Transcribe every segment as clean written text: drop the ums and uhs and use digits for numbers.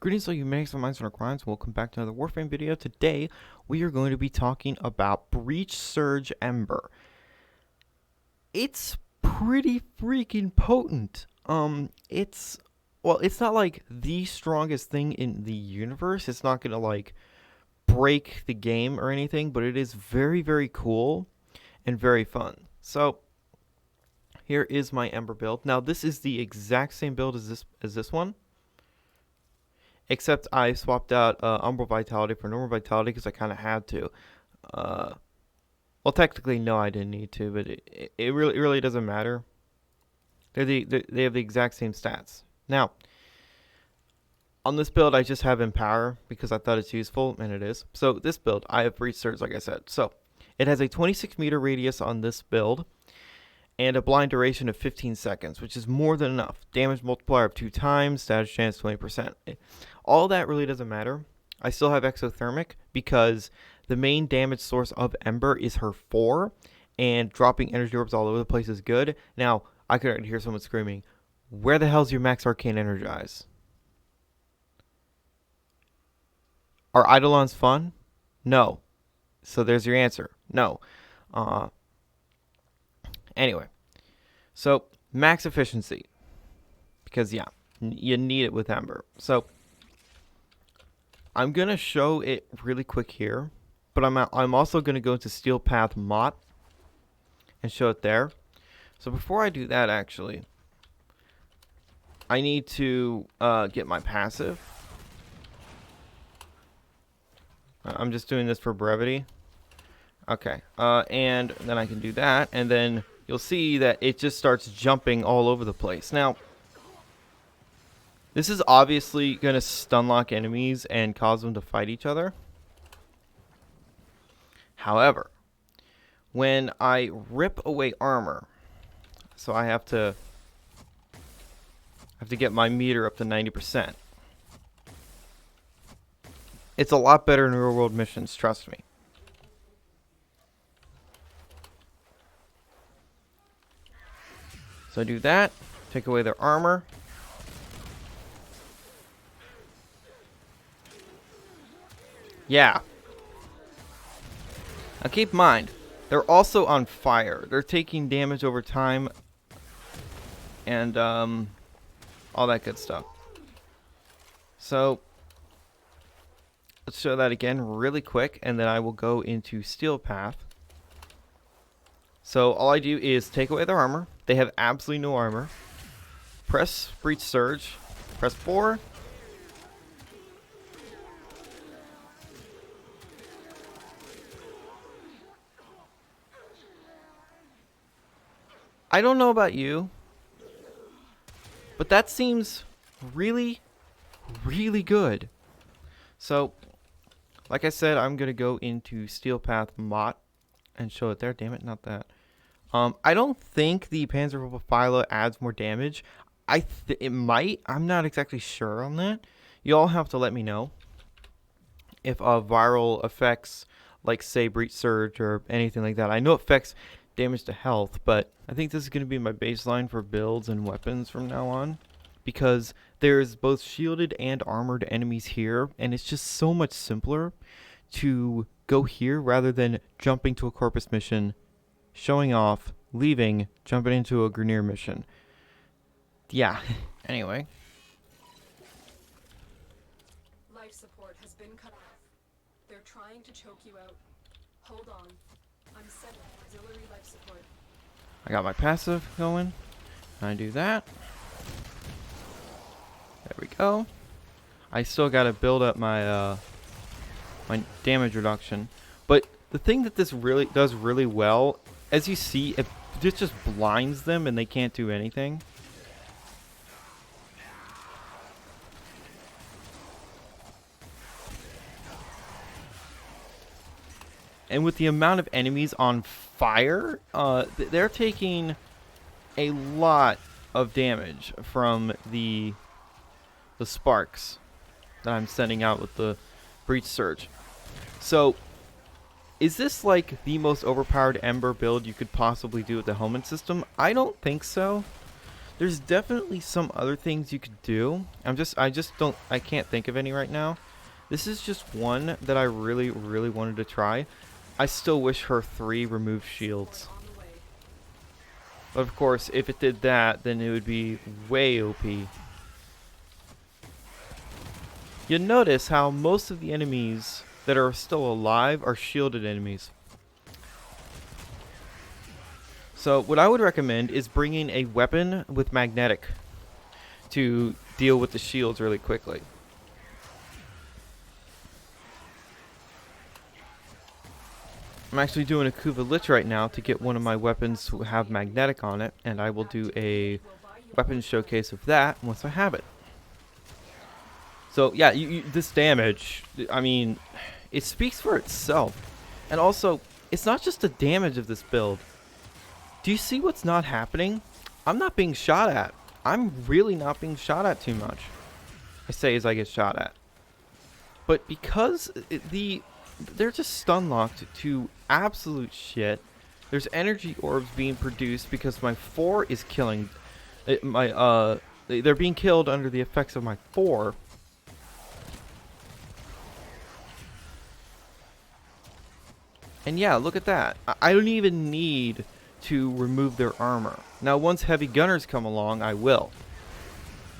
Greetings, all you maniacs of minds and our crimes. Welcome back to another Warframe video. Today, we are going to be talking about Breach Surge Ember. It's pretty freaking potent. It's not like the strongest thing in the universe. It's not gonna like break the game or anything, but it is very, very cool and very fun. So, here is my Ember build. Now, this is the exact same build as this one. Except I swapped out Umbral Vitality for Normal Vitality because I kind of had to. Well, technically, no, I didn't need to, but it really doesn't matter. They have the exact same stats. Now, on this build, I just have Empower because I thought it's useful, and it is. So this build, I have Breach Surge, like I said. So it has a 26-meter radius on this build, and a blind duration of 15 seconds, which is more than enough. Damage multiplier of 2 times, status chance 20%. All that really doesn't matter. I still have Exothermic because the main damage source of Ember is her 4, and dropping energy orbs all over the place is good. Now, I could hear someone screaming, where the hell's your Max Arcane Energize? Are Eidolons fun? No. So there's your answer. No. Anyway, so max efficiency, because yeah, you need it with Ember. So I'm gonna show it really quick here, but I'm also gonna go to Steel Path Mott and show it there. So before I do that, actually, I need to get my passive. I'm just doing this for brevity. Okay, and then I can do that, and then you'll see that it just starts jumping all over the place. Now, this is obviously going to stun lock enemies and cause them to fight each other. However, when I rip away armor, so I have to get my meter up to 90%. It's a lot better in real world missions, trust me. So I do that, take away their armor. Yeah. Now keep in mind, they're also on fire. They're taking damage over time and all that good stuff. So let's show that again really quick, and then I will go into Steel Path. So all I do is take away their armor. They have absolutely no armor. Press Breach Surge. Press 4. I don't know about you, but that seems really, really good. So, like I said, I'm going to go into Steel Path Mott and show it there. Damn it, not that. I don't think the Panzer Phyla adds more damage. It might. I'm not exactly sure on that. You all have to let me know if viral effects, like say Breach Surge or anything like that. I know it affects damage to health, but I think this is going to be my baseline for builds and weapons from now on, because there's both shielded and armored enemies here, and it's just so much simpler to go here rather than jumping to a Corpus mission, showing off, leaving, jumping into a Grineer mission. Yeah, anyway. Life support has been cut off. They're trying to choke you out. Hold on. I'm setting auxiliary life support. I got my passive going. I do that. There we go. I still got to build up my my damage reduction. But the thing that this really does really well, as you see, it just blinds them and they can't do anything. And with the amount of enemies on fire, they're taking a lot of damage from the sparks that I'm sending out with the Breach Surge. So, is this like the most overpowered Ember build you could possibly do with the helmet system? I don't think so. There's definitely some other things you could do. I can't think of any right now. This is just one that I really, really wanted to try. I still wish her 3 removed shields. On the way. But of course, if it did that, then it would be way OP. You'll notice how most of the enemies that are still alive are shielded enemies. So what I would recommend is bringing a weapon with magnetic to deal with the shields really quickly. I'm actually doing a Kuva Lich right now to get one of my weapons to have magnetic on it, and I will do a weapon showcase of that once I have it. So yeah, this damage, I mean, it speaks for itself. And also, it's not just the damage of this build. Do you see what's not happening? I'm not being shot at. I'm really not being shot at too much. I say as I get shot at. But because they're just stun locked to absolute shit. There's energy orbs being produced because my 4 is killing they're being killed under the effects of my 4. And yeah, look at that. I don't even need to remove their armor. Now, once heavy gunners come along, I will.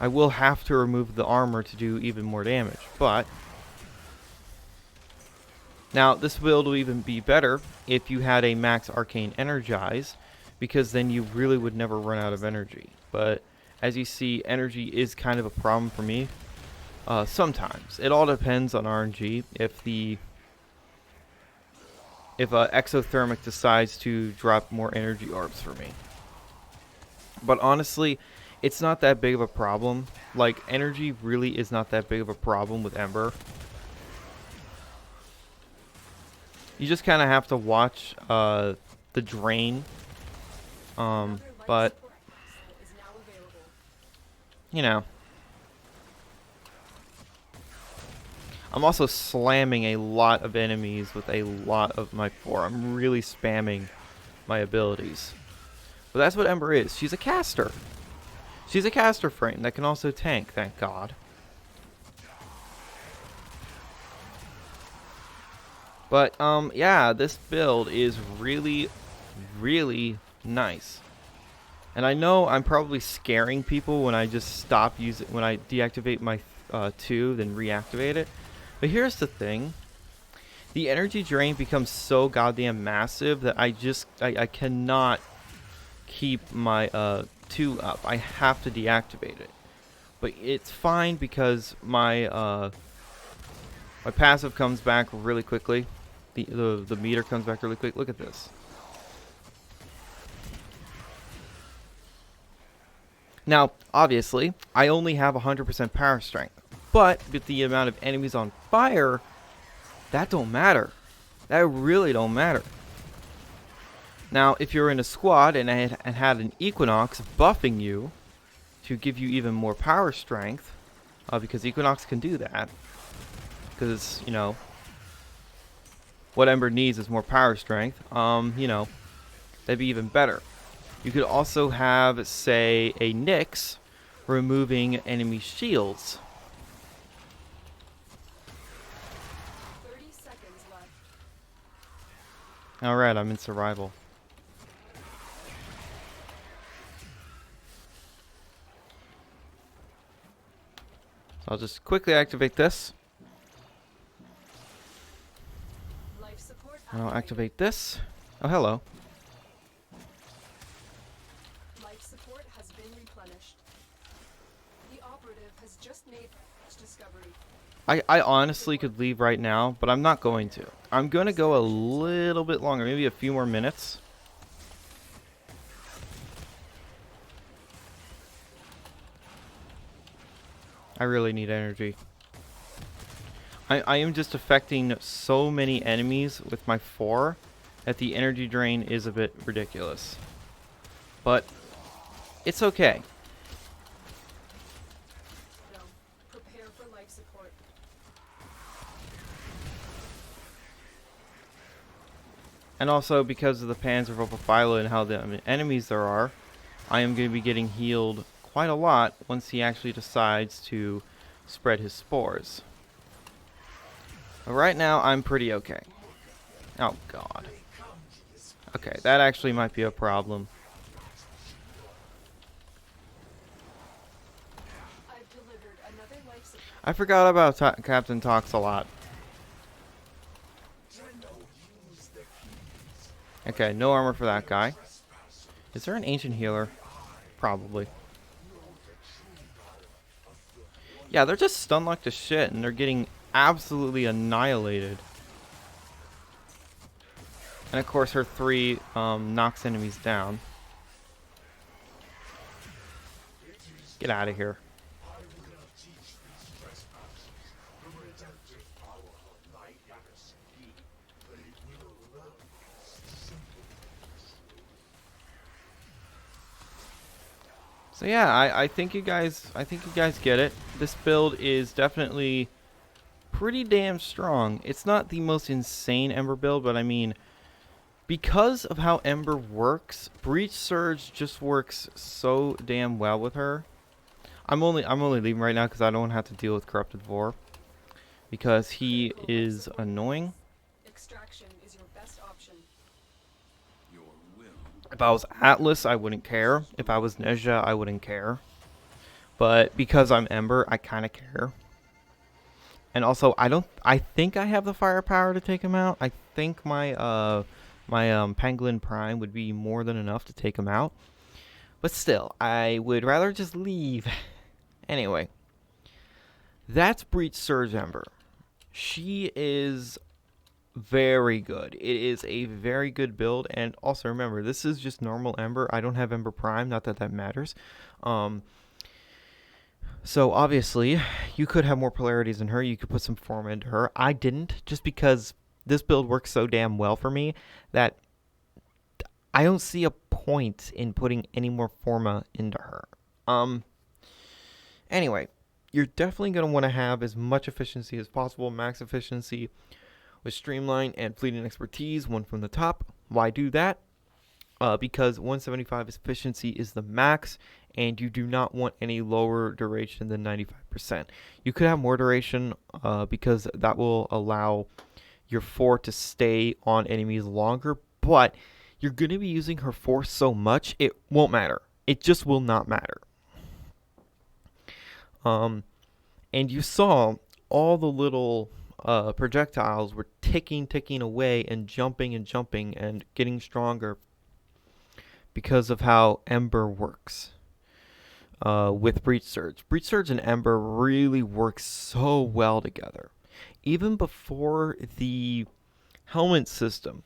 I will have to remove the armor to do even more damage. But now, this build will even be better if you had a max arcane energize, because then you really would never run out of energy. But as you see, energy is kind of a problem for me. Sometimes. It all depends on RNG. If Exothermic decides to drop more energy orbs for me. But honestly, it's not that big of a problem. Like, energy really is not that big of a problem with Ember. You just kind of have to watch the drain. But, you know. I'm also slamming a lot of enemies with a lot of my 4. I'm really spamming my abilities. But that's what Ember is. She's a caster. She's a caster frame that can also tank, thank God. But, yeah, this build is really, really nice. And I know I'm probably scaring people when I just stop using, when I deactivate my 2, then reactivate it. But here's the thing. The energy drain becomes so goddamn massive that I cannot keep my 2 up. I have to deactivate it. But it's fine because my my passive comes back really quickly. The meter comes back really quick. Look at this. Now, obviously, I only have 100% power strength. But with the amount of enemies on fire, that don't matter. That really don't matter. Now, if you're in a squad and had an Equinox buffing you to give you even more power strength, because Equinox can do that, because, you know, what Ember needs is more power strength, you know, that'd be even better. You could also have, say, a Nyx removing enemy shields. 30 seconds left. Alright, I'm in survival. So I'll just quickly activate this. Life support And I'll activated. activate this. Oh, hello. Life support has been replenished. The operative has just made its discovery. I honestly could leave right now, but I'm not going to. I'm going to go a little bit longer, maybe a few more minutes. I really need energy. I am just affecting so many enemies with my 4 that the energy drain is a bit ridiculous. But it's okay. No. Prepare for life support. And also because of the Panzer Philo and how the enemies there are, I am going to be getting healed quite a lot once he actually decides to spread his spores. But right now, I'm pretty okay. Oh, God. Okay, that actually might be a problem. I've delivered another life support. I forgot about Captain Talks a lot. Okay, no armor for that guy. Is there an ancient healer? Probably. Yeah, they're just stunned like the shit, and they're getting absolutely annihilated. And of course, her 3 knocks enemies down. Get out of here. So yeah, I think you guys get it. This build is definitely pretty damn strong. It's not the most insane Ember build, but I mean, because of how Ember works, Breach Surge just works so damn well with her. I'm only leaving right now because I don't have to deal with Corrupted Vor, because he is annoying. Extraction is your best option. If I was Atlas, I wouldn't care. If I was Nezha, I wouldn't care. But because I'm Ember, I kind of care. And also, I think I have the firepower to take him out. I think my Pangolin Prime would be more than enough to take him out. But still, I would rather just leave. Anyway, that's Breach Surge Ember. She is very good. It is a very good build, and also remember, this is just normal Ember. I don't have Ember Prime, not that that matters. So obviously, you could have more polarities in her. You could put some Forma into her. I didn't, just because this build works so damn well for me that I don't see a point in putting any more Forma into her. Anyway, you're definitely going to want to have as much efficiency as possible, max efficiency with Streamline and Fleeting Expertise, one from the top. Why do that? Because 175 efficiency is the max, and you do not want any lower duration than 95%. You could have more duration because that will allow your 4 to stay on enemies longer, but you're going to be using her force so much, it won't matter. It just will not matter. And you saw all the little projectiles were ticking away and jumping and getting stronger because of how Ember works with Breach Surge. Breach Surge and Ember really work so well together. Even before the helmet system,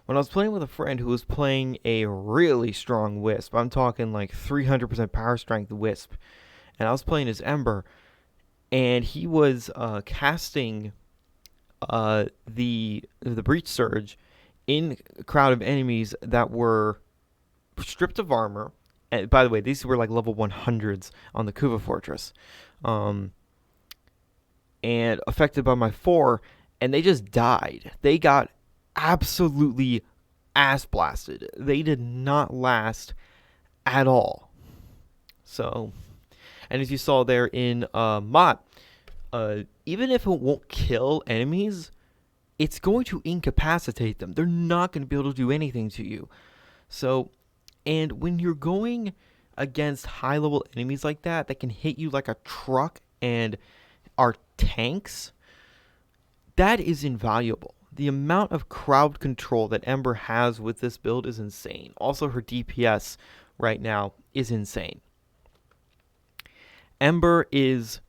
when I was playing with a friend who was playing a really strong Wisp, I'm talking like 300% power strength Wisp, and I was playing as Ember, and he was casting the Breach Surge in a crowd of enemies that were stripped of armor. And by the way, these were like level 100s on the Kuva Fortress, and affected by my 4, and they just died. They got absolutely ass blasted. They did not last at all. So, and as you saw there in Mott, even if it won't kill enemies, it's going to incapacitate them. They're not going to be able to do anything to you. So, and when you're going against high-level enemies like that can hit you like a truck and are tanks, that is invaluable. The amount of crowd control that Ember has with this build is insane. Also, her DPS right now is insane. Ember is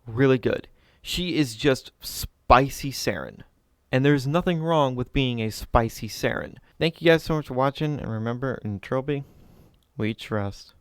really good. She is just spicy Saren. And there's nothing wrong with being a spicy Saren. Thank you guys so much for watching, and remember, in Trilby, we trust.